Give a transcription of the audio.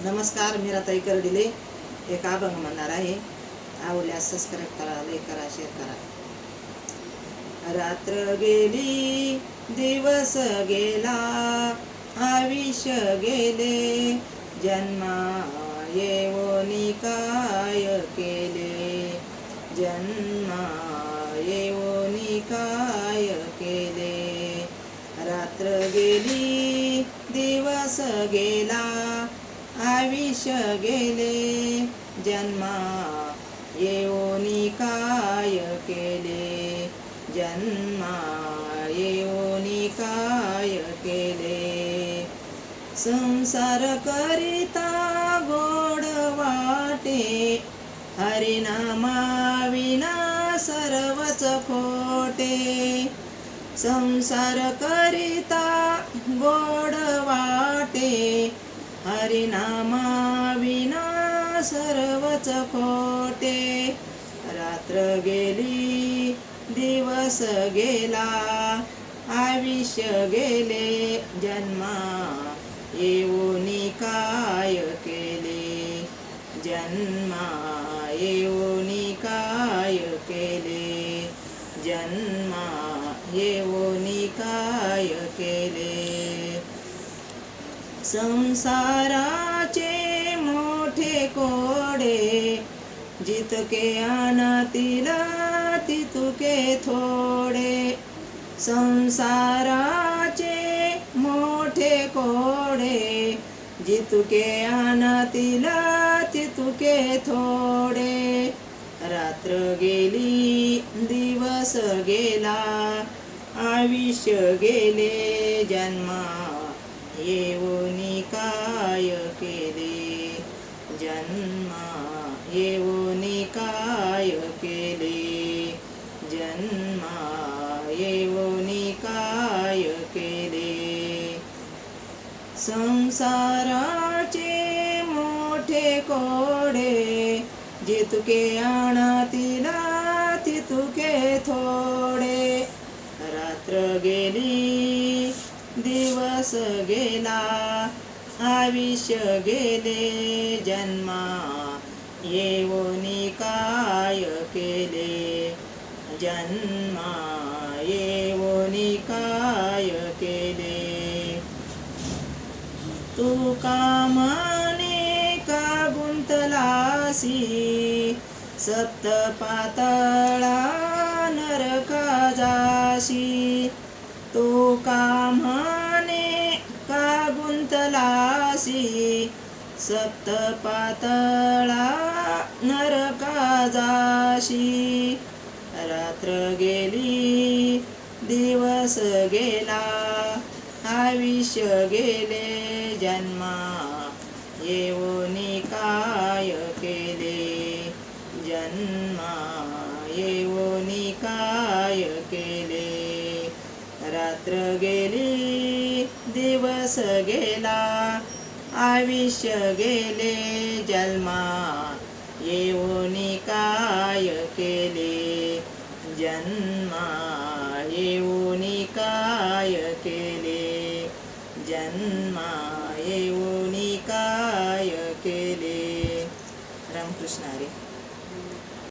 नमस्कार, मीराताई कर्डिले एक अभंग म्हणणार आहे. आवडल्यास सबस्क्राईब करा, लाईक करा, शेअर करा. रात्र गेली, दिवस गेला, आयुष्य गेले, जन्मा येऊनी काय केले, जन्मा येऊनी काय केले. रात्र गेली, दिवस गेला, आयुष्य गेले, जन्मा येऊनी काय केले, जन्मा येऊनी काय केले. संसार करिता गोड वाटे, हरिनामा विना सर्वच खोटे. संसार करिता गोड वाटे, हरिनामा विना सर्वच खोटे. रात्र गेली, दिवस गेला, आयुष्य गेले, जन्मा येऊनी काय केले, जन्मा येऊनी काय केले, जन्मा येऊनी काय केले. संसाराचे मोठे कोडे, जितके आणतील तितके थोडे. संसाराचे मोठे कोडे, जितके आणतील तितके थोडे. रात्र गेली, दिवस गेला, आयुष्य गेले, जन्मा येऊनी काय केले, जन्मा येऊनी काय केले, जन्मा येऊनी काय केले. संसाराचे मोठे कोडे, जितके आणतील तितके थोडे. रात्र गेली, दिवस गेला, आयुष्य गेले, जन्मा येऊनी काय केले, जन्मा येऊनी काय केले. तू कामाने का गुंतलासी, सप्त पाताळा नरका जाशी. तू कामाने का गुंतलासी, सप्त पाताळा नरका जाशी. रात्र गेली, दिवस गेला, आयुष्य गेले, जन्मा येऊनी काय केले, जन्मा येऊनी काय केले. रात्र गेली, दिवस गेला, आयुष्य गेले, जन्मा येऊनी काय केले, जन्मा